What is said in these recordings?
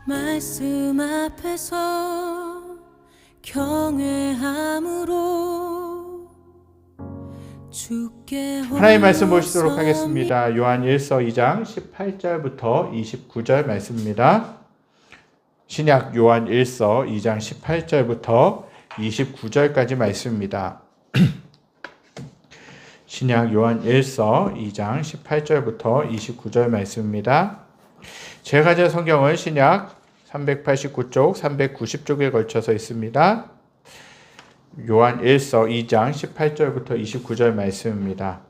말씀 앞에서 경외함으로 주께 하나님 말씀 보시도록 하겠습니다. 요한 1서 2장 18절부터 29절 말씀입니다. 신약 요한 1서 2장 18절부터 29절까지 말씀입니다. 신약 요한 1서 2장 18절부터 29절 말씀입니다. 제가 가진 성경은 신약 389쪽, 390쪽에 걸쳐서 있습니다. 요한 1서 2장 18절부터 29절 말씀입니다.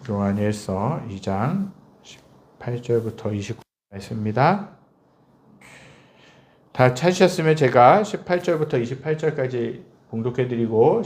요한 1서 2장 18절부터 29절 말씀입니다. 다 찾으셨으면 제가 18절부터 28절까지 봉독해드리고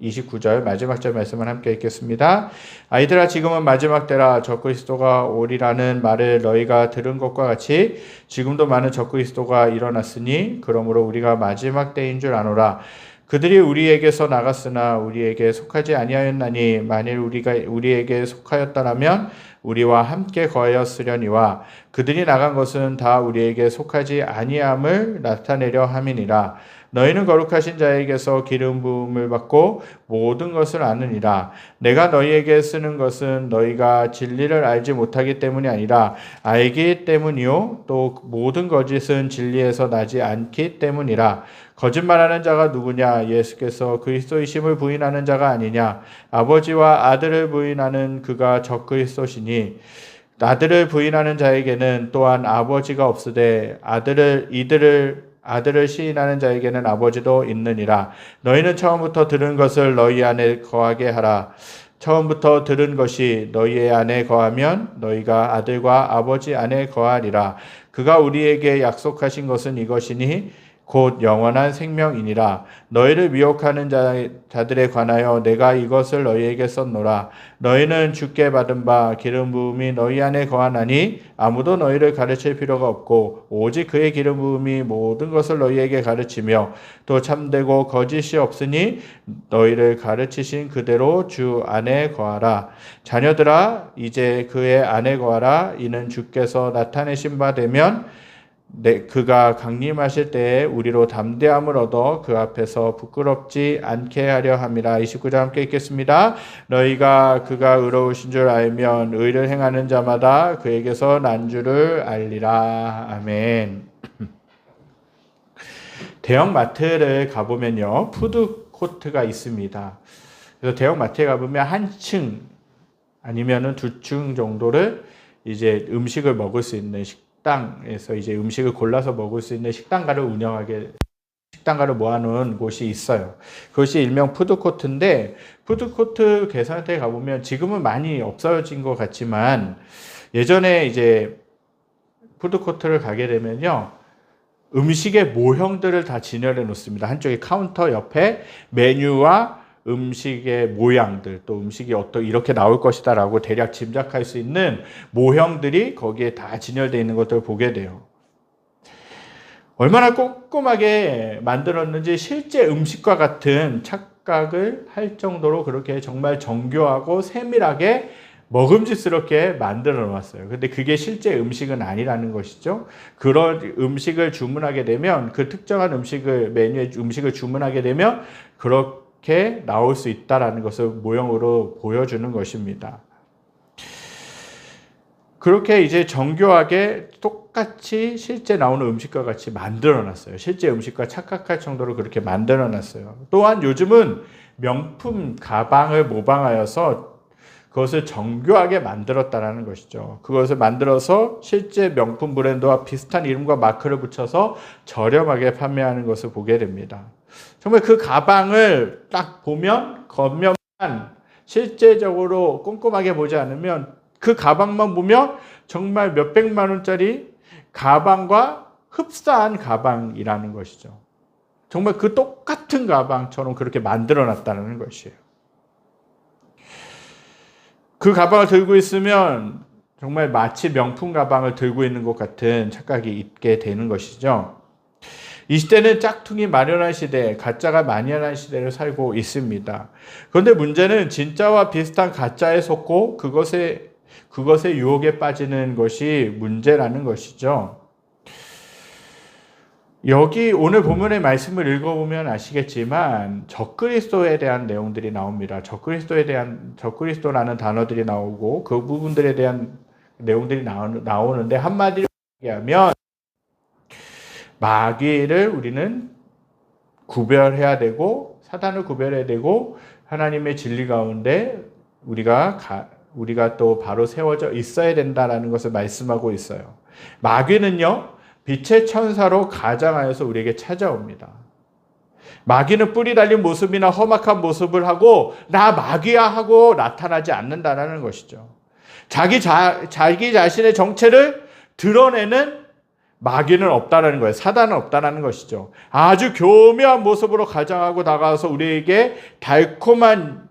29절 마지막 절 말씀을 함께 읽겠습니다. 아이들아, 지금은 마지막 때라. 적그리스도가 오리라는 말을 너희가 들은 것과 같이 지금도 많은 적그리스도가 일어났으니 그러므로 우리가 마지막 때인 줄 아노라. 그들이 우리에게서 나갔으나 우리에게 속하지 아니하였나니 만일 우리에게 속하였더라면 우리와 함께 거하였으려니와 그들이 나간 것은 다 우리에게 속하지 아니함을 나타내려 함이니라. 너희는 거룩하신 자에게서 기름 부음을 받고 모든 것을 아느니라. 내가 너희에게 쓰는 것은 너희가 진리를 알지 못하기 때문이 아니라 알기 때문이요 또 모든 거짓은 진리에서 나지 않기 때문이라. 거짓말하는 자가 누구냐? 예수께서 그리스도이심을 부인하는 자가 아니냐? 아버지와 아들을 부인하는 그가 적그리스도시니 아들을 부인하는 자에게는 또한 아버지가 없으되 아들을 시인하는 자에게는 아버지도 있느니라. 너희는 처음부터 들은 것을 너희 안에 거하게 하라. 처음부터 들은 것이 너희 안에 거하면 너희가 아들과 아버지 안에 거하리라. 그가 우리에게 약속하신 것은 이것이니 곧 영원한 생명이니라. 너희를 미혹하는 자들에 관하여 내가 이것을 너희에게 썼노라. 너희는 주께 받은 바 기름 부음이 너희 안에 거하나니 아무도 너희를 가르칠 필요가 없고 오직 그의 기름 부음이 모든 것을 너희에게 가르치며 또 참되고 거짓이 없으니 너희를 가르치신 그대로 주 안에 거하라. 자녀들아, 이제 그의 안에 거하라. 이는 주께서 나타내신 바 되면 그가 강림하실 때에 우리로 담대함을 얻어 그 앞에서 부끄럽지 않게 하려 함이라. 29절 함께 읽겠습니다. 너희가 그가 의로우신 줄 알면 의를 행하는 자마다 그에게서 난 줄을 알리라. 아멘. 대형 마트를 가보면요, 푸드코트가 있습니다. 그래서 대형 마트에 가보면 한 층 아니면은 두 층 정도를 이제 음식을 먹을 수 있는 식당에서 이제 음식을 골라서 먹을 수 있는 식당가를 모아놓은 곳이 있어요. 그것이 일명 푸드코트인데, 푸드코트 계산대에 가보면 지금은 많이 없어진 것 같지만 예전에 이제 푸드코트를 가게 되면요, 음식의 모형들을 다 진열해 놓습니다. 한쪽에 카운터 옆에 메뉴와 음식의 모양들, 또 음식이 이렇게 나올 것이다 라고 대략 짐작할 수 있는 모형들이 거기에 다 진열되어 있는 것들을 보게 돼요. 얼마나 꼼꼼하게 만들었는지 실제 음식과 같은 착각을 할 정도로 그렇게 정말 정교하고 세밀하게 먹음직스럽게 만들어 놨어요. 근데 그게 실제 음식은 아니라는 것이죠. 그런 음식을 주문하게 되면, 그 특정한 메뉴의 음식을 주문하게 되면 그렇게 나올 수 있다라는 것을 모형으로 보여주는 것입니다. 그렇게 이제 정교하게 똑같이 실제 나오는 음식과 같이 만들어 놨어요. 실제 음식과 착각할 정도로 그렇게 만들어 놨어요. 또한 요즘은 명품 가방을 모방하여서 그것을 정교하게 만들었다라는 것이죠. 그것을 만들어서 실제 명품 브랜드와 비슷한 이름과 마크를 붙여서 저렴하게 판매하는 것을 보게 됩니다. 정말 그 가방을 딱 보면, 겉면만 실제적으로 꼼꼼하게 보지 않으면, 그 가방만 보면 정말 몇백만 원짜리 가방과 흡사한 가방이라는 것이죠. 정말 그 똑같은 가방처럼 그렇게 만들어 놨다는 것이에요. 그 가방을 들고 있으면 정말 마치 명품 가방을 들고 있는 것 같은 착각이 있게 되는 것이죠. 이 시대는 짝퉁이 만연한 시대, 가짜가 만연한 시대를 살고 있습니다. 그런데 문제는 진짜와 비슷한 가짜에 속고 그것의 유혹에 빠지는 것이 문제라는 것이죠. 여기 오늘 본문의 말씀을 읽어보면 아시겠지만 적그리스도에 대한 내용들이 나옵니다. 적그리스도라는 단어들이 나오고 그 부분들에 대한 내용들이 나오는데 한마디로 얘기하면 마귀를 우리는 구별해야 되고 사단을 구별해야 되고 하나님의 진리 가운데 우리가 또 바로 세워져 있어야 된다라는 것을 말씀하고 있어요. 마귀는요, 빛의 천사로 가장하여서 우리에게 찾아옵니다. 마귀는 뿔이 달린 모습이나 험악한 모습을 하고 나 마귀야 하고 나타나지 않는다라는 것이죠. 자기 자신의 정체를 드러내는 마귀는 없다라는 거예요. 사단은 없다라는 것이죠. 아주 교묘한 모습으로 가장하고 다가와서 우리에게 달콤한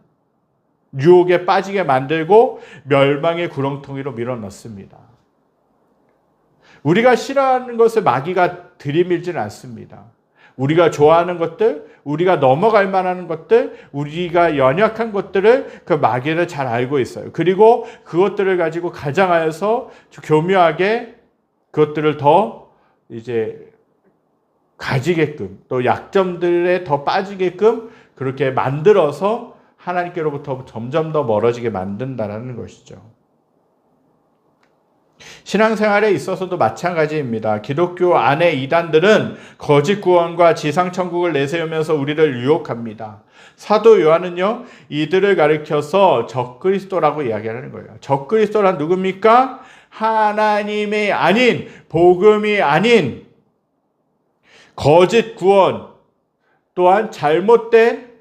유혹에 빠지게 만들고 멸망의 구렁텅이로 밀어넣습니다. 우리가 싫어하는 것을 마귀가 들이밀지는 않습니다. 우리가 좋아하는 것들, 우리가 넘어갈 만한 것들, 우리가 연약한 것들을 그 마귀를 잘 알고 있어요. 그리고 그것들을 가지고 가장하여서 교묘하게 그것들을 더 이제 가지게끔 또 약점들에 더 빠지게끔 그렇게 만들어서 하나님께로부터 점점 더 멀어지게 만든다는 것이죠. 신앙생활에 있어서도 마찬가지입니다. 기독교 안의 이단들은 거짓 구원과 지상천국을 내세우면서 우리를 유혹합니다. 사도 요한은요, 이들을 가리켜서 적그리스도라고 이야기하는 거예요. 적그리스도란 누굽니까? 하나님이 아닌, 복음이 아닌 거짓 구원 또한 잘못된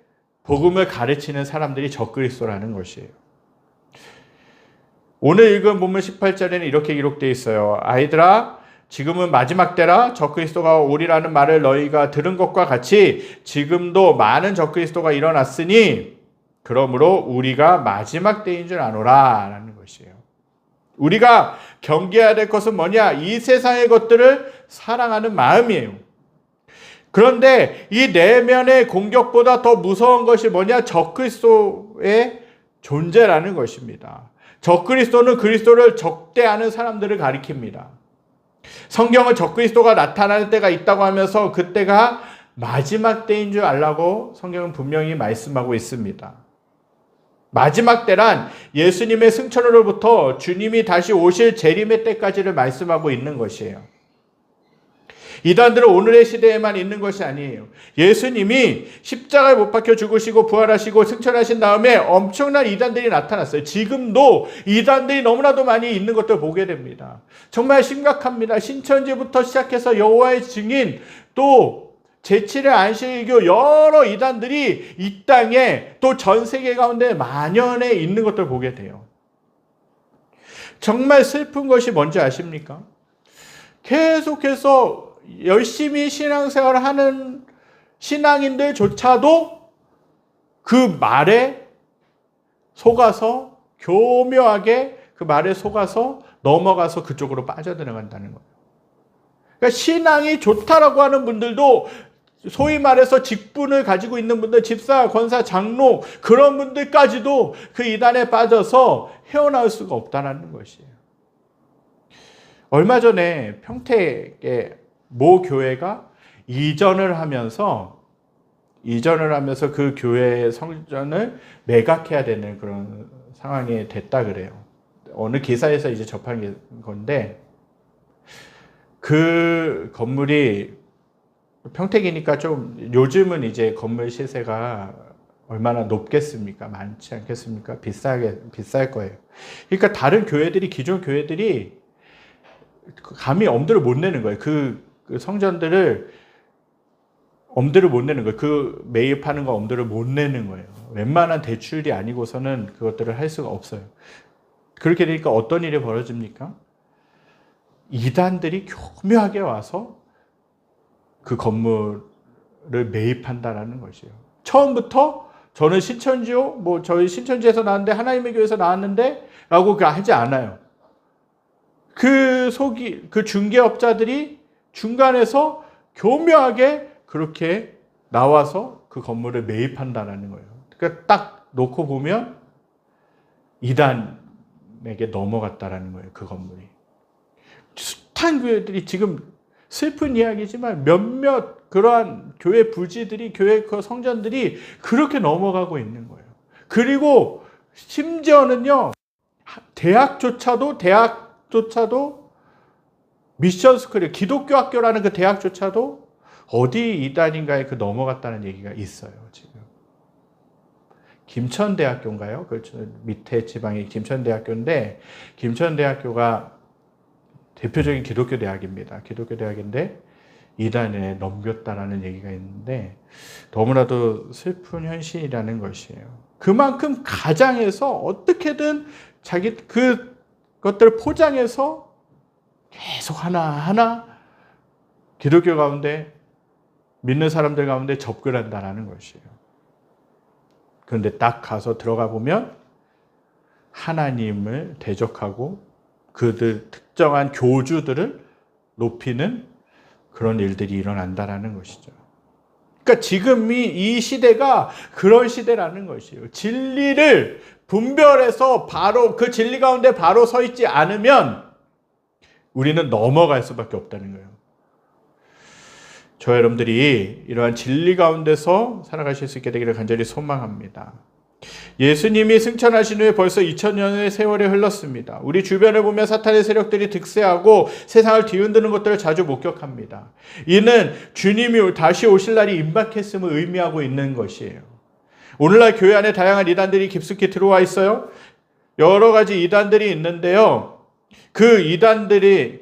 복음을 가르치는 사람들이 적그리스도라는 것이에요. 오늘 읽은 본문 18절에는 이렇게 기록되어 있어요. 아이들아, 지금은 마지막 때라. 적그리스도가 오리라는 말을 너희가 들은 것과 같이 지금도 많은 적그리스도가 일어났으니 그러므로 우리가 마지막 때인 줄 아노라 라는 것이에요. 우리가 경계해야 될 것은 뭐냐? 이 세상의 것들을 사랑하는 마음이에요. 그런데 이 내면의 공격보다 더 무서운 것이 뭐냐? 적그리스도의 존재라는 것입니다. 적그리스도는 그리스도를 적대하는 사람들을 가리킵니다. 성경은 적그리스도가 나타날 때가 있다고 하면서 그때가 마지막 때인 줄 알라고 성경은 분명히 말씀하고 있습니다. 마지막 때란 예수님의 승천으로부터 주님이 다시 오실 재림의 때까지를 말씀하고 있는 것이에요. 이단들은 오늘의 시대에만 있는 것이 아니에요. 예수님이 십자가에 못 박혀 죽으시고 부활하시고 승천하신 다음에 엄청난 이단들이 나타났어요. 지금도 이단들이 너무나도 많이 있는 것을 보게 됩니다. 정말 심각합니다. 신천지부터 시작해서 여호와의 증인 또 제7의 안식일교 여러 이단들이 이 땅에 또 전 세계 가운데 만연해 있는 것을 보게 돼요. 정말 슬픈 것이 뭔지 아십니까? 계속해서 열심히 신앙생활을 하는 신앙인들조차도 그 말에 속아서 교묘하게 그 말에 속아서 넘어가서 그쪽으로 빠져들어간다는 거예요. 그러니까 신앙이 좋다라고 하는 분들도 소위 말해서 직분을 가지고 있는 분들, 집사, 권사, 장로 그런 분들까지도 그 이단에 빠져서 헤어나올 수가 없다는 것이에요. 얼마 전에 평택에 모 교회가 이전을 하면서 그 교회의 성전을 매각해야 되는 그런 상황이 됐다 그래요. 어느 기사에서 이제 접한 건데 그 건물이 평택이니까 좀 요즘은 이제 건물 시세가 얼마나 높겠습니까? 많지 않겠습니까? 비쌀 거예요. 그러니까 다른 교회들이 기존 교회들이 감히 엄두를 못 내는 거예요. 그 성전들을 엄두를 못 내는 거예요. 그 매입하는 거 엄두를 못 내는 거예요. 웬만한 대출이 아니고서는 그것들을 할 수가 없어요. 그렇게 되니까 어떤 일이 벌어집니까? 이단들이 교묘하게 와서 그 건물을 매입한다라는 것이에요. 처음부터 저는 신천지요, 저희 신천지에서 나왔는데 하나님의 교회에서 나왔는데 라고 하지 않아요. 그 중개업자들이 중간에서 교묘하게 그렇게 나와서 그 건물을 매입한다는 거예요. 그러니까 딱 놓고 보면 이단의 사람에게 넘어갔다라는 거예요. 그 건물이. 숱한 교회들이 지금 슬픈 이야기지만 몇몇 그러한 교회 부지들이, 교회 그 성전들이 그렇게 넘어가고 있는 거예요. 그리고 심지어는요, 대학조차도 미션 스쿨, 기독교 학교라는 그 대학조차도 어디 이단인가에 그 넘어갔다는 얘기가 있어요, 지금. 김천대학교인가요? 그렇죠. 밑에 지방이 김천대학교인데, 김천대학교가 대표적인 기독교 대학입니다. 기독교 대학인데, 이단에 넘겼다라는 얘기가 있는데, 너무나도 슬픈 현실이라는 것이에요. 그만큼 가장해서 어떻게든 자기 그것들을 포장해서 계속 하나하나 기독교 가운데 믿는 사람들 가운데 접근한다라는 것이에요. 그런데 딱 가서 들어가 보면 하나님을 대적하고 그들 특정한 교주들을 높이는 그런 일들이 일어난다라는 것이죠. 그러니까 지금이 이 시대가 그런 시대라는 것이에요. 진리를 분별해서 바로 그 진리 가운데 바로 서 있지 않으면 우리는 넘어갈 수밖에 없다는 거예요. 저 여러분들이 이러한 진리 가운데서 살아가실 수 있게 되기를 간절히 소망합니다. 예수님이 승천하신 후에 벌써 2000년의 세월이 흘렀습니다. 우리 주변을 보면 사탄의 세력들이 득세하고 세상을 뒤흔드는 것들을 자주 목격합니다. 이는 주님이 다시 오실 날이 임박했음을 의미하고 있는 것이에요. 오늘날 교회 안에 다양한 이단들이 깊숙이 들어와 있어요. 여러 가지 이단들이 있는데요. 그 이단들이,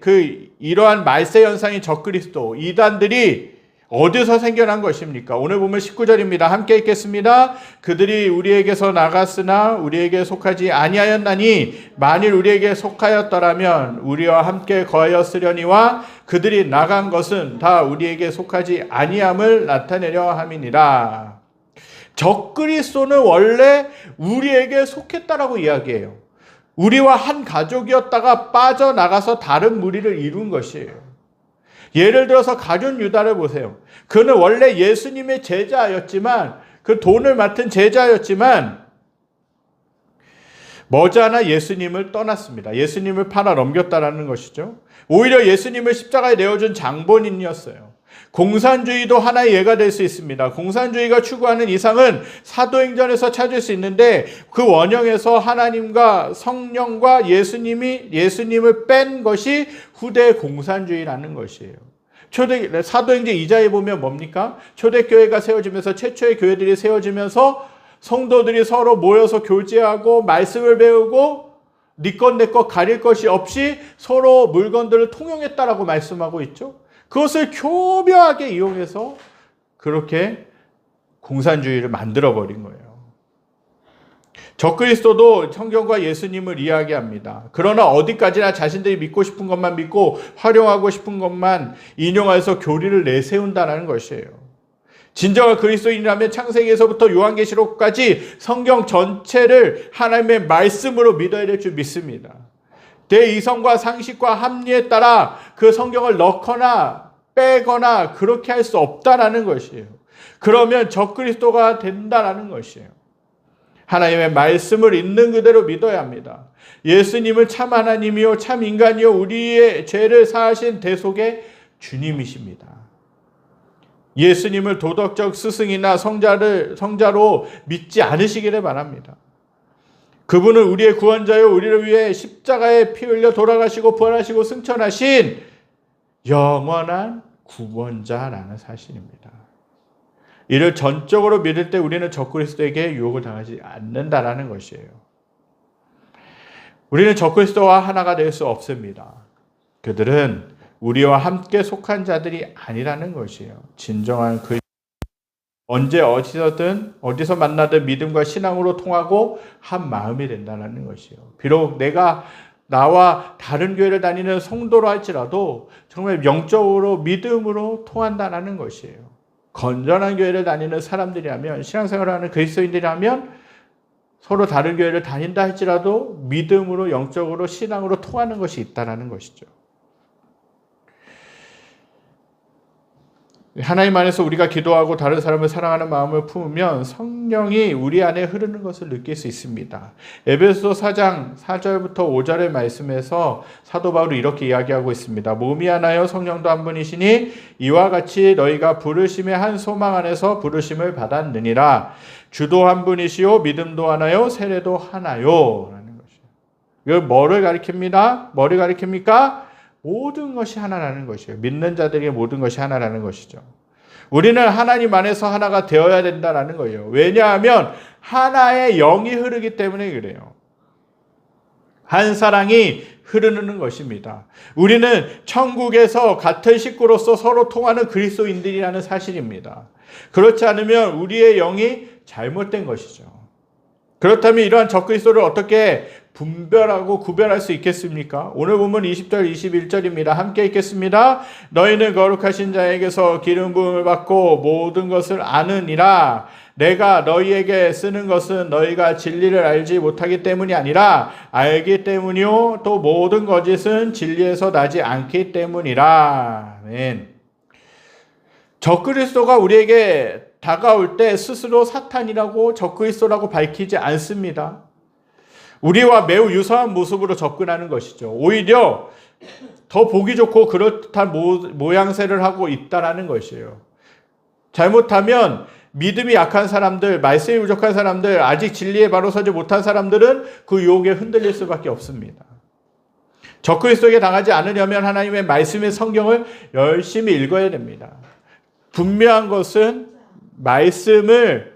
이러한 말세 현상인 적그리스도, 이단들이 어디서 생겨난 것입니까? 오늘 보면 19절입니다. 함께 읽겠습니다. 그들이 우리에게서 나갔으나 우리에게 속하지 아니하였나니 만일 우리에게 속하였더라면 우리와 함께 거하였으려니와 그들이 나간 것은 다 우리에게 속하지 아니함을 나타내려 함이니라. 적그리스도는 원래 우리에게 속했다라고 이야기해요. 우리와 한 가족이었다가 빠져나가서 다른 무리를 이룬 것이에요. 예를 들어서 가룟 유다를 보세요. 그는 원래 예수님의 제자였지만, 그 돈을 맡은 제자였지만 머지않아 예수님을 떠났습니다. 예수님을 팔아 넘겼다라는 것이죠. 오히려 예수님을 십자가에 내어준 장본인이었어요. 공산주의도 하나의 예가 될 수 있습니다. 공산주의가 추구하는 이상은 사도행전에서 찾을 수 있는데 그 원형에서 하나님과 성령과 예수님을 뺀 것이 후대 공산주의라는 것이에요. 사도행전 2장에 보면 뭡니까? 초대교회가 세워지면서 최초의 교회들이 세워지면서 성도들이 서로 모여서 교제하고 말씀을 배우고 네 것 내 것 가릴 것이 없이 서로 물건들을 통용했다라고 말씀하고 있죠. 그것을 교묘하게 이용해서 그렇게 공산주의를 만들어버린 거예요. 적그리스도도 성경과 예수님을 이야기합니다. 그러나 어디까지나 자신들이 믿고 싶은 것만 믿고 활용하고 싶은 것만 인용해서 교리를 내세운다는 것이에요. 진정한 그리스도인이라면 창세기에서부터 요한계시록까지 성경 전체를 하나님의 말씀으로 믿어야 될 줄 믿습니다. 내 이성과 상식과 합리에 따라 그 성경을 넣거나 빼거나 그렇게 할 수 없다라는 것이에요. 그러면 적그리스도가 된다라는 것이에요. 하나님의 말씀을 있는 그대로 믿어야 합니다. 예수님은 참 하나님이요 참 인간이요 우리의 죄를 사하신 대속의 주님이십니다. 예수님을 도덕적 스승이나 성자로 믿지 않으시기를 바랍니다. 그분은 우리의 구원자요 우리를 위해 십자가에 피 흘려 돌아가시고 부활하시고 승천하신 영원한 구원자라는 사실입니다. 이를 전적으로 믿을 때 우리는 적그리스도에게 유혹을 당하지 않는다라는 것이에요. 우리는 적그리스도와 하나가 될 수 없습니다. 그들은 우리와 함께 속한 자들이 아니라는 것이에요. 진정한 언제 어디서 만나든 믿음과 신앙으로 통하고 한 마음이 된다는 것이에요. 비록 나와 다른 교회를 다니는 성도로 할지라도 정말 영적으로 믿음으로 통한다는 것이에요. 건전한 교회를 다니는 사람들이라면 신앙생활을 하는 그리스도인들이라면 서로 다른 교회를 다닌다 할지라도 믿음으로 영적으로 신앙으로 통하는 것이 있다는 것이죠. 하나님 안에서 우리가 기도하고 다른 사람을 사랑하는 마음을 품으면 성령이 우리 안에 흐르는 것을 느낄 수 있습니다. 에베소 4장 4절부터 5절의 말씀에서 사도 바울이 이렇게 이야기하고 있습니다. 몸이 하나요 성령도 한 분이시니 이와 같이 너희가 부르심의 한 소망 안에서 부르심을 받았느니라. 주도 한 분이시요 믿음도 하나요 세례도 하나요 라는 것이에요. 이걸 뭐를 가리킵니다? 뭐를 가리킵니까? 모든 것이 하나라는 것이에요. 믿는 자들에게 모든 것이 하나라는 것이죠. 우리는 하나님 안에서 하나가 되어야 된다는 거예요. 왜냐하면 하나의 영이 흐르기 때문에 그래요. 한 사랑이 흐르는 것입니다. 우리는 천국에서 같은 식구로서 서로 통하는 그리스도인들이라는 사실입니다. 그렇지 않으면 우리의 영이 잘못된 것이죠. 그렇다면 이러한 적그리스도를 어떻게 분별하고 구별할 수 있겠습니까? 오늘 본문 20절 21절입니다. 함께 읽겠습니다. 너희는 거룩하신 자에게서 기름 부음을 받고 모든 것을 아느니라. 내가 너희에게 쓰는 것은 너희가 진리를 알지 못하기 때문이 아니라 알기 때문이요 또 모든 거짓은 진리에서 나지 않기 때문이라. 아멘. 적그리스도가 우리에게 다가올 때 스스로 사탄이라고 적그리스도라고 밝히지 않습니다. 우리와 매우 유사한 모습으로 접근하는 것이죠. 오히려 더 보기 좋고 그렇단 모양새를 하고 있다라는 것이에요. 잘못하면 믿음이 약한 사람들, 말씀이 부족한 사람들, 아직 진리에 바로 서지 못한 사람들은 그 유혹에 흔들릴 수밖에 없습니다. 적그리스도에게 당하지 않으려면 하나님의 말씀의 성경을 열심히 읽어야 됩니다. 분명한 것은 말씀을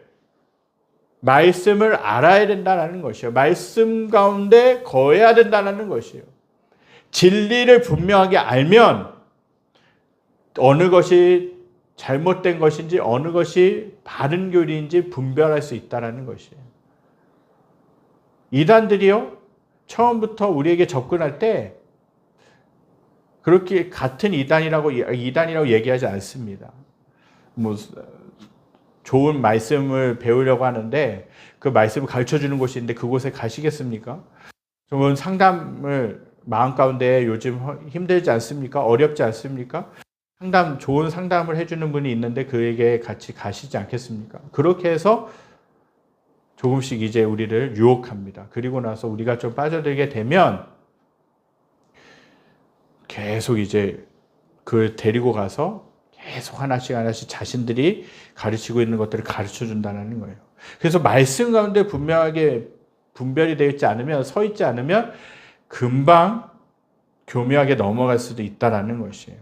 알아야 된다는 것이요. 말씀 가운데 거해야 된다는 것이요. 진리를 분명하게 알면 어느 것이 잘못된 것인지 어느 것이 바른 교리인지 분별할 수 있다는 것이에요. 이단들이요. 처음부터 우리에게 접근할 때 그렇게 같은 이단이라고 얘기하지 않습니다. 좋은 말씀을 배우려고 하는데 그 말씀을 가르쳐주는 곳이 있는데 그곳에 가시겠습니까? 좋은 상담을 마음 가운데 요즘 힘들지 않습니까? 어렵지 않습니까? 좋은 상담을 해주는 분이 있는데 그에게 같이 가시지 않겠습니까? 그렇게 해서 조금씩 이제 우리를 유혹합니다. 그리고 나서 우리가 좀 빠져들게 되면 계속 이제 그걸 데리고 가서 계속 하나씩 자신들이 가르치고 있는 것들을 가르쳐 준다는 거예요. 그래서 말씀 가운데 분명하게 분별이 되어 있지 않으면, 서 있지 않으면 금방 교묘하게 넘어갈 수도 있다는 것이에요.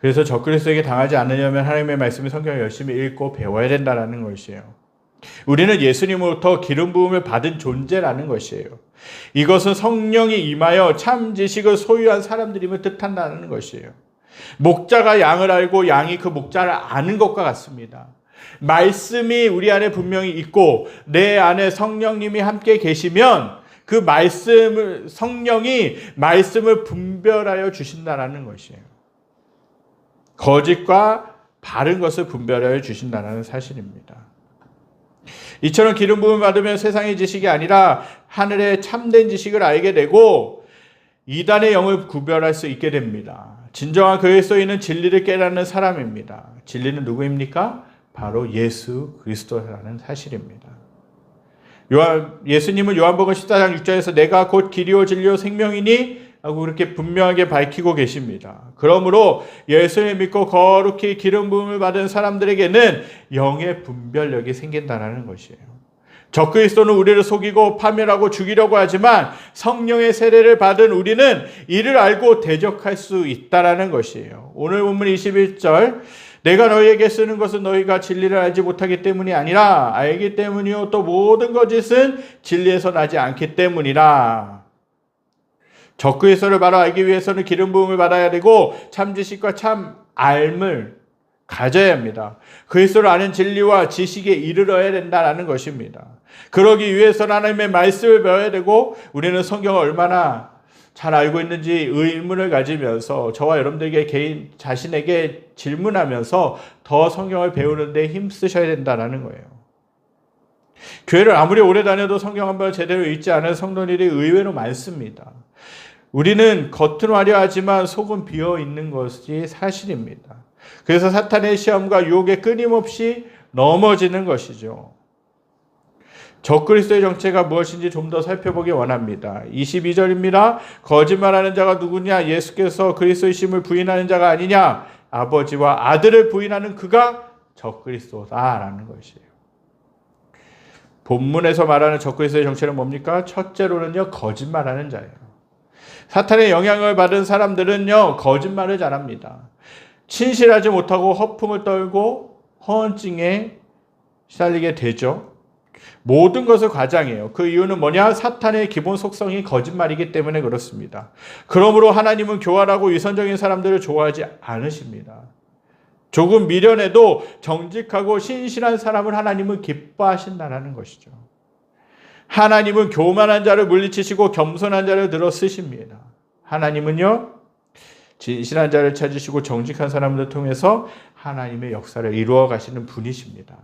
그래서 적그리스도에게 당하지 않으려면 하나님의 말씀을 성경을 열심히 읽고 배워야 된다는 것이에요. 우리는 예수님으로부터 기름 부음을 받은 존재라는 것이에요. 이것은 성령이 임하여 참 지식을 소유한 사람들임을 뜻한다는 것이에요. 목자가 양을 알고 양이 그 목자를 아는 것과 같습니다. 말씀이 우리 안에 분명히 있고 내 안에 성령님이 함께 계시면 그 성령이 말씀을 분별하여 주신다는 것이에요. 거짓과 바른 것을 분별하여 주신다는 사실입니다. 이처럼 기름 부음을 받으면 세상의 지식이 아니라 하늘의 참된 지식을 알게 되고 이단의 영을 구별할 수 있게 됩니다. 진정한 그리스도인은 진리를 깨닫는 사람입니다. 진리는 누구입니까? 바로 예수 그리스도라는 사실입니다. 예수님은 요한복음 14장 6절에서 내가 곧 길이요 진리요 생명이니 하고 그렇게 분명하게 밝히고 계십니다. 그러므로 예수를 믿고 거룩히 기름 부음을 받은 사람들에게는 영의 분별력이 생긴다는 것이에요. 적그리스도는 우리를 속이고 파멸하고 죽이려고 하지만 성령의 세례를 받은 우리는 이를 알고 대적할 수 있다는 것이에요. 오늘 본문 21절 내가 너희에게 쓰는 것은 너희가 진리를 알지 못하기 때문이 아니라 알기 때문이요 또 모든 거짓은 진리에서 나지 않기 때문이라. 적그리스도를 바로 알기 위해서는 기름 부음을 받아야 되고 참 지식과 참 알을 가져야 합니다. 그리스도를 아는 진리와 지식에 이르러야 된다는 것입니다. 그러기 위해서는 하나님의 말씀을 배워야 되고 우리는 성경을 얼마나 잘 알고 있는지 의문을 가지면서 저와 여러분들에게 자신에게 질문하면서 더 성경을 배우는 데 힘쓰셔야 된다는 거예요. 교회를 아무리 오래 다녀도 성경 한번 제대로 읽지 않은 성도들이 의외로 많습니다. 우리는 겉은 화려하지만 속은 비어 있는 것이 사실입니다. 그래서 사탄의 시험과 유혹에 끊임없이 넘어지는 것이죠. 적그리스도의 정체가 무엇인지 좀 더 살펴보기 원합니다. 22절입니다. 거짓말하는 자가 누구냐? 예수께서 그리스도이심을 부인하는 자가 아니냐? 아버지와 아들을 부인하는 그가 적그리스도다라는 것이에요. 본문에서 말하는 적그리스도의 정체는 뭡니까? 첫째로는요, 거짓말하는 자예요. 사탄의 영향을 받은 사람들은요, 거짓말을 잘합니다. 친실하지 못하고 허풍을 떨고 허언증에 시달리게 되죠. 모든 것을 과장해요. 그 이유는 뭐냐? 사탄의 기본 속성이 거짓말이기 때문에 그렇습니다. 그러므로 하나님은 교활하고 위선적인 사람들을 좋아하지 않으십니다. 조금 미련해도 정직하고 신실한 사람을 하나님은 기뻐하신다는 것이죠. 하나님은 교만한 자를 물리치시고 겸손한 자를 들어 쓰십니다. 하나님은요, 진실한 자를 찾으시고 정직한 사람들을 통해서 하나님의 역사를 이루어 가시는 분이십니다.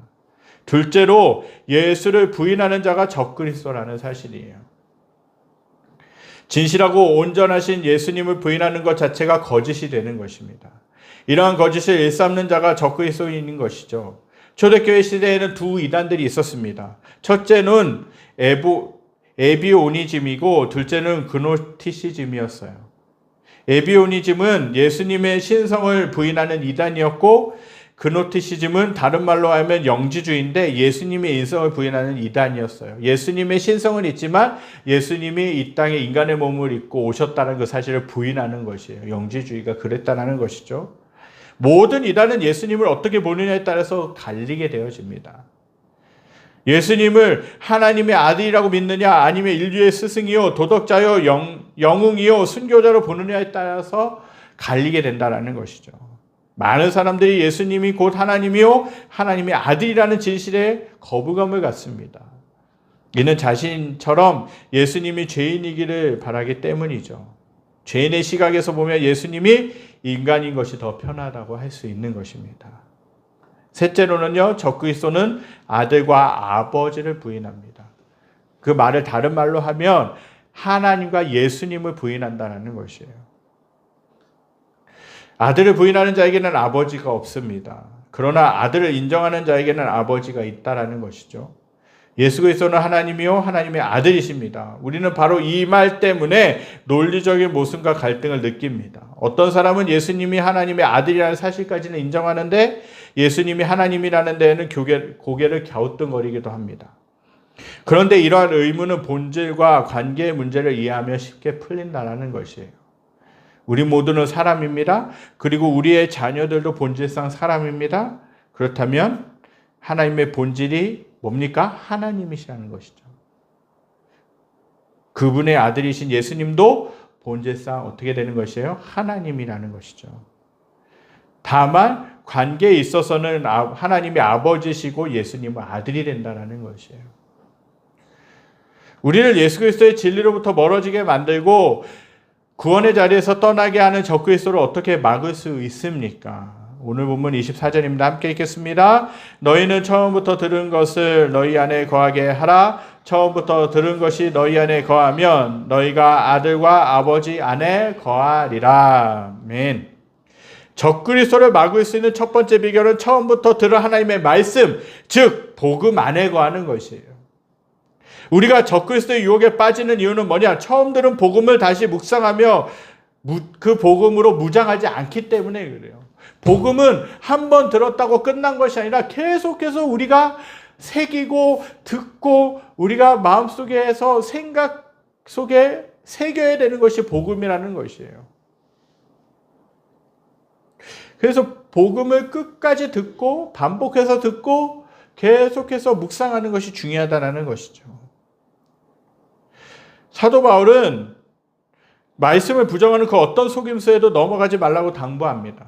둘째로 예수를 부인하는 자가 적그리스도라는 사실이에요. 진실하고 온전하신 예수님을 부인하는 것 자체가 거짓이 되는 것입니다. 이러한 거짓을 일삼는 자가 적그리스도인인 것이죠. 초대교회 시대에는 두 이단들이 있었습니다. 첫째는 에비오니즘이고 둘째는 그노티시즘이었어요. 에비오니즘은 예수님의 신성을 부인하는 이단이었고 그노티시즘은 다른 말로 하면 영지주의인데 예수님의 인성을 부인하는 이단이었어요. 예수님의 신성은 있지만 예수님이 이 땅에 인간의 몸을 입고 오셨다는 그 사실을 부인하는 것이에요. 영지주의가 그랬다는 것이죠. 모든 이단은 예수님을 어떻게 보느냐에 따라서 갈리게 되어집니다. 예수님을 하나님의 아들이라고 믿느냐 아니면 인류의 스승이요 도덕자요 영웅이요 순교자로 보느냐에 따라서 갈리게 된다는 것이죠. 많은 사람들이 예수님이 곧 하나님이요 하나님의 아들이라는 진실에 거부감을 갖습니다. 이는 자신처럼 예수님이 죄인이기를 바라기 때문이죠. 죄인의 시각에서 보면 예수님이 인간인 것이 더 편하다고 할 수 있는 것입니다. 셋째로는요, 적그리스도는 아들과 아버지를 부인합니다. 그 말을 다른 말로 하면 하나님과 예수님을 부인한다는 것이에요. 아들을 부인하는 자에게는 아버지가 없습니다. 그러나 아들을 인정하는 자에게는 아버지가 있다라는 것이죠. 예수 그리스도는 하나님이요 하나님의 아들이십니다. 우리는 바로 이 말 때문에 논리적인 모순과 갈등을 느낍니다. 어떤 사람은 예수님이 하나님의 아들이라는 사실까지는 인정하는데 예수님이 하나님이라는 데에는 고개를 갸우뚱거리기도 합니다. 그런데 이러한 의문은 본질과 관계의 문제를 이해하면 쉽게 풀린다는 것이에요. 우리 모두는 사람입니다. 그리고 우리의 자녀들도 본질상 사람입니다. 그렇다면 하나님의 본질이 뭡니까? 하나님이시라는 것이죠. 그분의 아들이신 예수님도 본질상 어떻게 되는 것이에요? 하나님이라는 것이죠. 다만 관계에 있어서는 하나님의 아버지시고 예수님은 아들이 된다는 것이에요. 우리를 예수 그리스도의 진리로부터 멀어지게 만들고 구원의 자리에서 떠나게 하는 적그리스도를 어떻게 막을 수 있습니까? 오늘 본문 24절입니다. 함께 읽겠습니다. 너희는 처음부터 들은 것을 너희 안에 거하게 하라. 처음부터 들은 것이 너희 안에 거하면 너희가 아들과 아버지 안에 거하리라. 아멘. 적그리스도를 막을 수 있는 첫 번째 비결은 처음부터 들은 하나님의 말씀, 즉 복음 안에 거하는 것이에요. 우리가 적그리스도의 유혹에 빠지는 이유는 뭐냐? 처음 들은 복음을 다시 묵상하며 그 복음으로 무장하지 않기 때문에 그래요. 복음은 한 번 들었다고 끝난 것이 아니라 계속해서 우리가 새기고 듣고 우리가 마음속에서 생각 속에 새겨야 되는 것이 복음이라는 것이에요. 그래서 복음을 끝까지 듣고 반복해서 듣고 계속해서 묵상하는 것이 중요하다는 것이죠. 사도 바울은 말씀을 부정하는 그 어떤 속임수에도 넘어가지 말라고 당부합니다.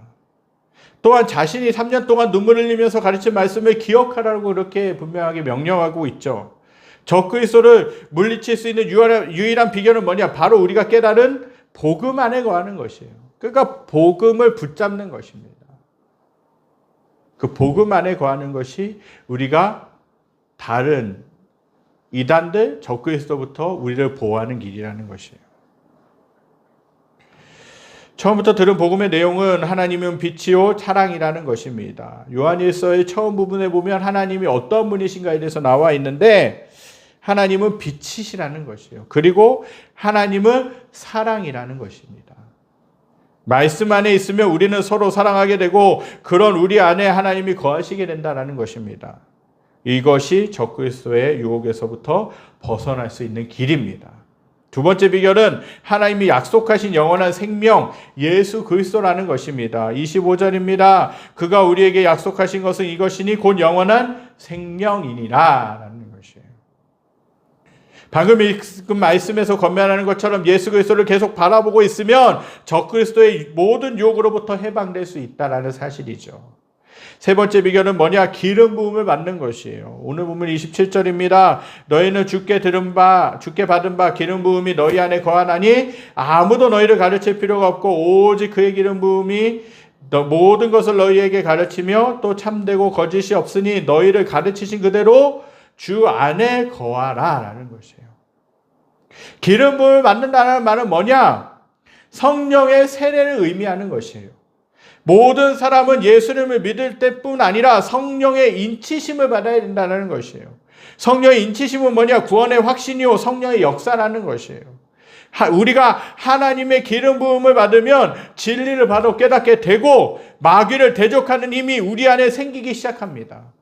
또한 자신이 3년 동안 눈물을 흘리면서 가르친 말씀을 기억하라고 그렇게 분명하게 명령하고 있죠. 적그리스도를 물리칠 수 있는 유일한 비결은 뭐냐? 바로 우리가 깨달은 복음 안에 거하는 것이에요. 그러니까 복음을 붙잡는 것입니다. 그 복음 안에 거하는 것이 우리가 다른 이단들 적그리스도부터 우리를 보호하는 길이라는 것이에요. 처음부터 들은 복음의 내용은 하나님은 빛이요 사랑이라는 것입니다. 요한일서의 처음 부분에 보면 하나님이 어떤 분이신가에 대해서 나와 있는데 하나님은 빛이시라는 것이에요. 그리고 하나님은 사랑이라는 것입니다. 말씀 안에 있으면 우리는 서로 사랑하게 되고 그런 우리 안에 하나님이 거하시게 된다는 것입니다. 이것이 적그리스도의 유혹에서부터 벗어날 수 있는 길입니다. 두 번째 비결은 하나님이 약속하신 영원한 생명 예수 그리스도라는 것입니다. 25절입니다. 그가 우리에게 약속하신 것은 이것이니 곧 영원한 생명이니라 라는 것이에요. 방금 읽은 말씀에서 권면하는 것처럼 예수 그리스도를 계속 바라보고 있으면 적그리스도의 모든 유혹으로부터 해방될 수 있다는 사실이죠. 세 번째 비결은 뭐냐? 기름 부음을 받는 것이에요. 오늘 보면 27절입니다. 너희는 주께 받은 바 기름 부음이 너희 안에 거하나니 아무도 너희를 가르칠 필요가 없고 오직 그의 기름 부음이 모든 것을 너희에게 가르치며 또 참되고 거짓이 없으니 너희를 가르치신 그대로 주 안에 거하라 라는 것이에요. 기름 부음을 받는다는 말은 뭐냐? 성령의 세례를 의미하는 것이에요. 모든 사람은 예수님을 믿을 때뿐 아니라 성령의 인치심을 받아야 된다는 것이에요. 성령의 인치심은 뭐냐? 구원의 확신이요 성령의 역사라는 것이에요. 우리가 하나님의 기름 부음을 받으면 진리를 바로 깨닫게 되고 마귀를 대적하는 힘이 우리 안에 생기기 시작합니다.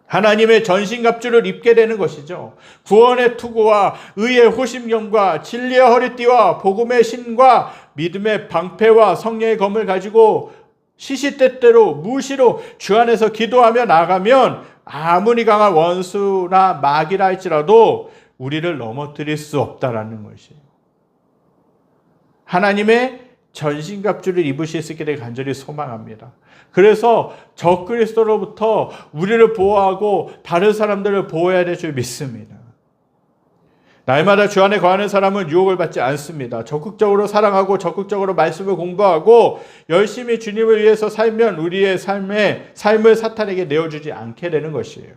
하나님의 전신갑주를 입게 되는 것이죠. 구원의 투구와 의의 호심경과 진리의 허리띠와 복음의 신과 믿음의 방패와 성령의 검을 가지고 시시때때로 무시로 주 안에서 기도하며 나가면 아무리 강한 원수나 마귀라 할지라도 우리를 넘어뜨릴 수 없다라는 것이에요. 하나님의 전신갑주를 입으실 수 있게 되길 간절히 소망합니다. 그래서 적그리스도로부터 우리를 보호하고 다른 사람들을 보호해야 될 줄 믿습니다. 날마다 주 안에 거하는 사람은 유혹을 받지 않습니다. 적극적으로 사랑하고 적극적으로 말씀을 공부하고 열심히 주님을 위해서 살면 우리의 삶을 사탄에게 내어주지 않게 되는 것이에요.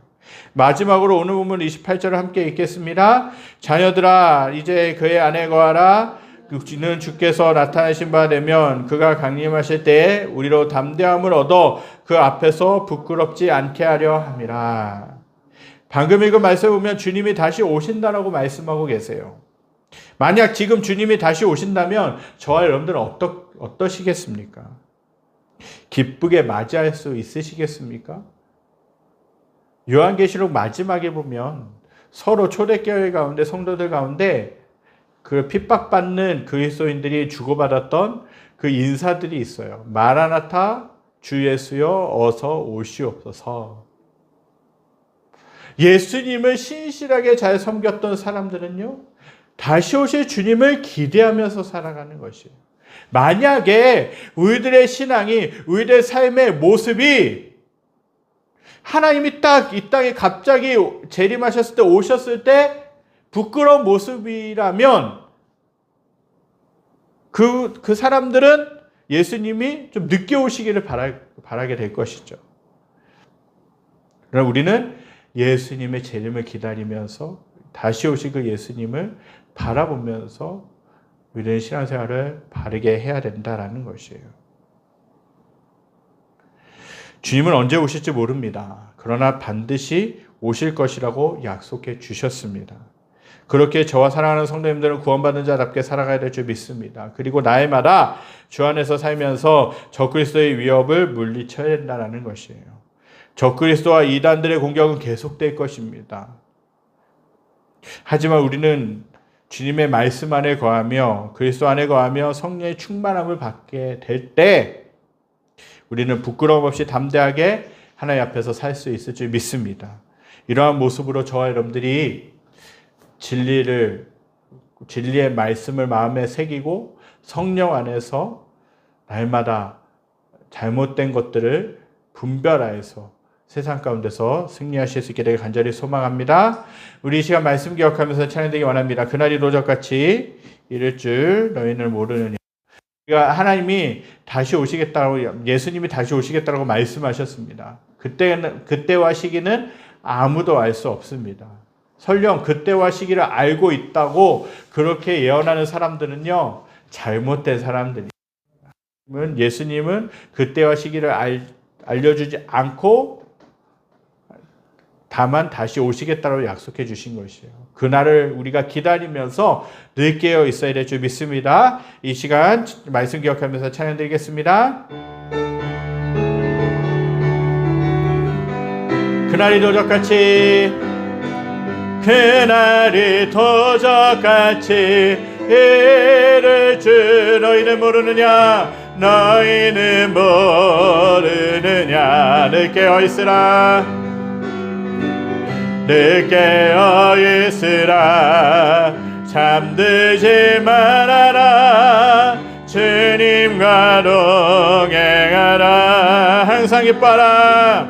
마지막으로 오늘 본문 28절을 함께 읽겠습니다. 자녀들아 이제 그의 안에 거하라. 그는 주께서 나타나신 바 되면 그가 강림하실 때에 우리로 담대함을 얻어 그 앞에서 부끄럽지 않게 하려 함이라. 방금 읽은 말씀을 보면 주님이 다시 오신다라고 말씀하고 계세요. 만약 지금 주님이 다시 오신다면 저와 여러분들은 어떠시겠습니까? 기쁘게 맞이할 수 있으시겠습니까? 요한계시록 마지막에 보면 서로 초대교회 가운데 성도들 가운데 그 핍박받는 그리스도인들이 주고받았던 그 인사들이 있어요. 마라나타 주 예수여 어서 오시옵소서. 예수님을 신실하게 잘 섬겼던 사람들은요, 다시 오실 주님을 기대하면서 살아가는 것이에요. 만약에 우리들의 신앙이, 우리들의 삶의 모습이 하나님이 딱 이 땅에 갑자기 재림하셨을 때, 오셨을 때 부끄러운 모습이라면 그 사람들은 예수님이 좀 늦게 오시기를 바라게 될 것이죠. 그러나 우리는 예수님의 재림을 기다리면서 다시 오실 그 예수님을 바라보면서 우리는 신앙생활을 바르게 해야 된다라는 것이에요. 주님은 언제 오실지 모릅니다. 그러나 반드시 오실 것이라고 약속해 주셨습니다. 그렇게 저와 사랑하는 성도님들은 구원받은 자답게 살아가야 될 줄 믿습니다. 그리고 날마다 주 안에서 살면서 적그리스도의 위협을 물리쳐야 된다는 것이에요. 적그리스도와 이단들의 공격은 계속될 것입니다. 하지만 우리는 주님의 말씀 안에 거하며 그리스도 안에 거하며 성령의 충만함을 받게 될 때 우리는 부끄러움 없이 담대하게 하나님 앞에서 살 수 있을 줄 믿습니다. 이러한 모습으로 저와 여러분들이 진리의 말씀을 마음에 새기고 성령 안에서 날마다 잘못된 것들을 분별하여서 세상 가운데서 승리하실 수 있게 되길 간절히 소망합니다. 우리 이 시간 말씀 기억하면서 찬양되기 원합니다. 그날이 노적같이 이를 줄 너희는 모르느냐. 그러니까 하나님이 다시 오시겠다고, 예수님이 다시 오시겠다고 말씀하셨습니다. 그때와 시기는 아무도 알 수 없습니다. 설령 그때와 시기를 알고 있다고 그렇게 예언하는 사람들은요, 잘못된 사람들이 예수님은 그때와 시기를 알려주지 않고 다만 다시 오시겠다고 약속해 주신 것이에요. 그날을 우리가 기다리면서 늘 깨어 있어야 될 줄 믿습니다. 이 시간 말씀 기억하면서 찬양 드리겠습니다. 그날이 도적같이 그날이 도적같이 이를 줄 너희는 모르느냐 너희는 모르느냐 늘 깨어있으라 늘 깨어있으라 잠들지 말아라 주님과 동행하라 항상 기뻐하라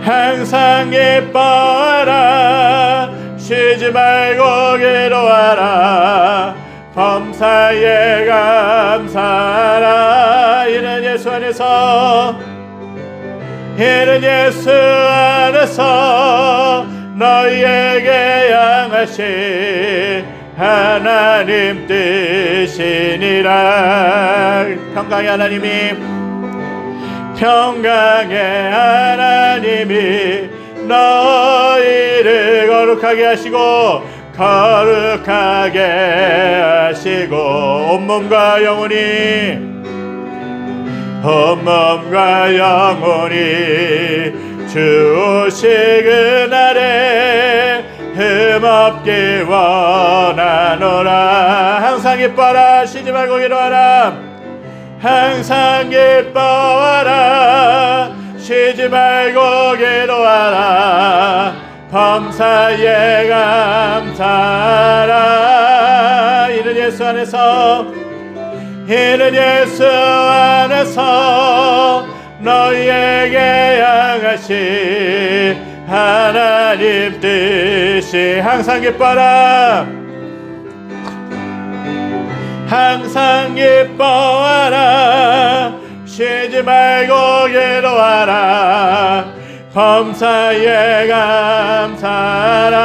항상 기뻐하라 쉬지 말고 기도하라 범사에 감사하라 이는 예수 안에서 이는 예수 안에서 너희에게 향하신 하나님 뜻이니라 평강의 하나님이 너희를 거룩하게 하시고 온몸과 영혼이 주 오시그 날에 흠없기 원하노라 항상 기뻐하라 쉬지 말고 기도하라 항상 기뻐하라 쉬지 말고 기도하라 범사에 감사하라 이는 예수 안에서 너희에게 향하신 하나님 뜻이 항상 기뻐하라 항상 기뻐하라 쉬지 말고 기도하라 범사에 감사하라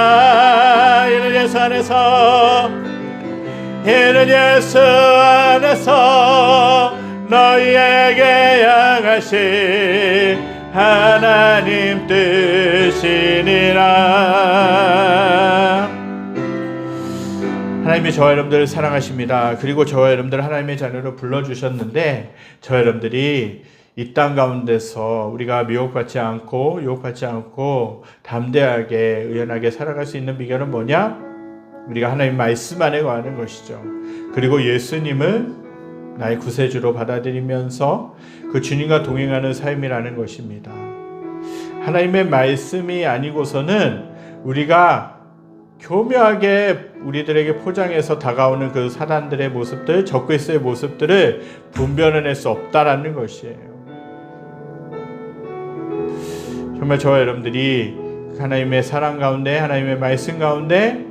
이는 예수 안에서 너희에게 향하신 하나님 뜻이니라 하나님이 저와 여러분들을 사랑하십니다. 그리고 저와 여러분들을 하나님의 자녀로 불러주셨는데 저와 여러분들이 이 땅 가운데서 우리가 미혹받지 않고 유혹받지 않고 담대하게 의연하게 살아갈 수 있는 비결은 뭐냐? 우리가 하나님 말씀 안에 거하는 것이죠. 그리고 예수님을 나의 구세주로 받아들이면서 그 주님과 동행하는 삶이라는 것입니다. 하나님의 말씀이 아니고서는 우리가 교묘하게 우리들에게 포장해서 다가오는 그 사단들의 모습들, 적그리스도의 모습들을 분별해낼 수 없다라는 것이에요. 정말 저와 여러분들이 하나님의 사랑 가운데, 하나님의 말씀 가운데,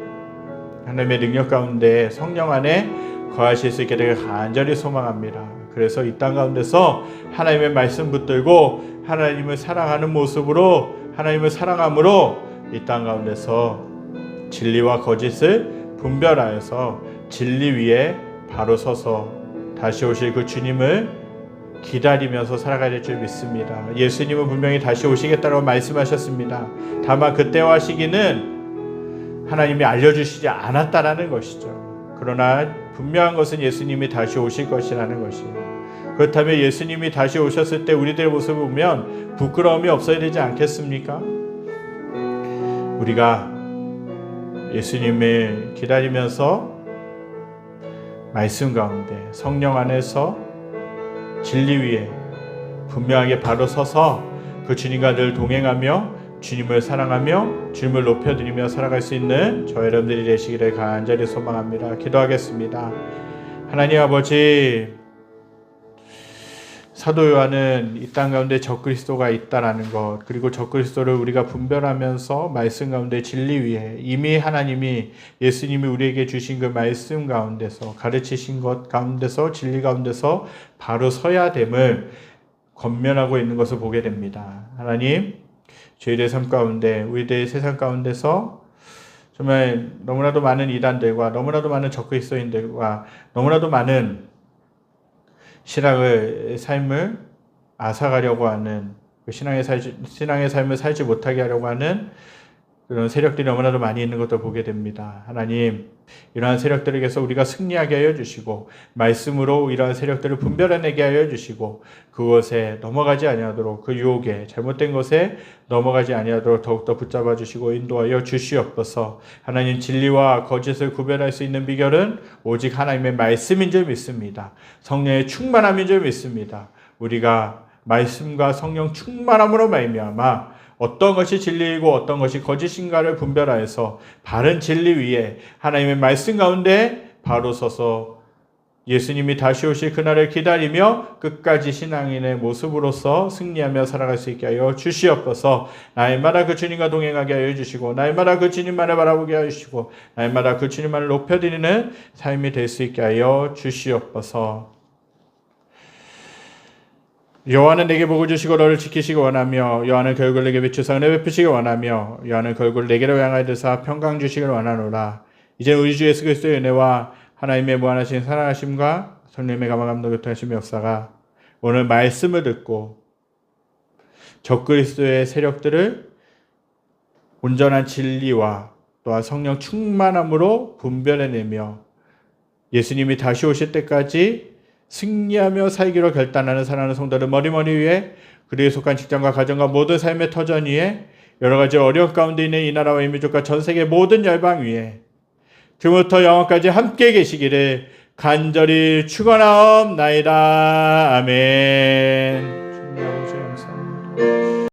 하나님의 능력 가운데 성령 안에 거하실 수 있게 되길 간절히 소망합니다. 그래서 이 땅 가운데서 하나님의 말씀 붙들고 하나님을 사랑하는 모습으로 하나님을 사랑함으로 이 땅 가운데서 진리와 거짓을 분별하여서 진리 위에 바로 서서 다시 오실 그 주님을 기다리면서 살아가야 될 줄 믿습니다. 예수님은 분명히 다시 오시겠다고 말씀하셨습니다. 다만 그때와 시기는 하나님이 알려주시지 않았다라는 것이죠. 그러나 분명한 것은 예수님이 다시 오실 것이라는 것이에요. 그렇다면 예수님이 다시 오셨을 때 우리들의 모습을 보면 부끄러움이 없어야 되지 않겠습니까? 우리가 예수님을 기다리면서 말씀 가운데 성령 안에서 진리 위에 분명하게 바로 서서 그 주님과 늘 동행하며 주님을 사랑하며 주님을 높여드리며 살아갈 수 있는 저희 여러분들이 되시기를 간절히 소망합니다. 기도하겠습니다. 하나님 아버지, 사도 요한은 이 땅 가운데 적그리스도가 있다라는 것, 그리고 적그리스도를 우리가 분별하면서 말씀 가운데 진리 위에 이미 하나님이 예수님이 우리에게 주신 그 말씀 가운데서 가르치신 것 가운데서 진리 가운데서 바로 서야 됨을 권면하고 있는 것을 보게 됩니다. 하나님, 저희들의 삶 가운데 우리들의 세상 가운데서 정말 너무나도 많은 이단들과 너무나도 많은 적그리스도인들과 너무나도 많은 신앙의 삶을 앗아가려고 하는, 신앙의 삶을 살지 못하게 하려고 하는 그런 세력들이 너무나도 많이 있는 것도 보게 됩니다. 하나님, 이러한 세력들에게서 우리가 승리하게 하여 주시고, 말씀으로 이러한 세력들을 분별해내게 하여 주시고, 그것에 넘어가지 아니하도록, 그 유혹에, 잘못된 것에 넘어가지 아니하도록 더욱더 붙잡아 주시고 인도하여 주시옵소서. 하나님, 진리와 거짓을 구별할 수 있는 비결은 오직 하나님의 말씀인 줄 믿습니다. 성령의 충만함인 줄 믿습니다. 우리가 말씀과 성령 충만함으로 말미암아 어떤 것이 진리이고 어떤 것이 거짓인가를 분별하여서 바른 진리 위에 하나님의 말씀 가운데 바로 서서 예수님이 다시 오실 그날을 기다리며 끝까지 신앙인의 모습으로서 승리하며 살아갈 수 있게 하여 주시옵소서. 날마다 그 주님과 동행하게 하여 주시고, 날마다 그 주님만을 바라보게 하여 주시고, 날마다 그 주님만을 높여드리는 삶이 될 수 있게 하여 주시옵소서. 여호와는 내게 복을 주시고 너를 지키시기 원하며, 여호와는 결국을 내게 비추사 은혜 베푸시기 원하며, 여호와는 결국을 내게로 향하여 드사 평강 주시기를 원하노라. 이제 우리 주 예수 그리스도의 은혜와 하나님의 무한하신 사랑하심과 성령의 감화감동 교통하심의 역사가 오늘 말씀을 듣고 적그리스도의 세력들을 온전한 진리와 또한 성령 충만함으로 분별해내며 예수님이 다시 오실 때까지 승리하며 살기로 결단하는 사랑하는 성도들 머리머리 위에, 그리에 속한 직장과 가정과 모든 삶의 터전 위에, 여러 가지 어려운 가운데 있는 이 나라와 이 민족과 전 세계 모든 열방 위에 지금부터 영원까지 함께 계시기를 간절히 축원하옵나이다. 아멘. 주님 아버지 감사합니다.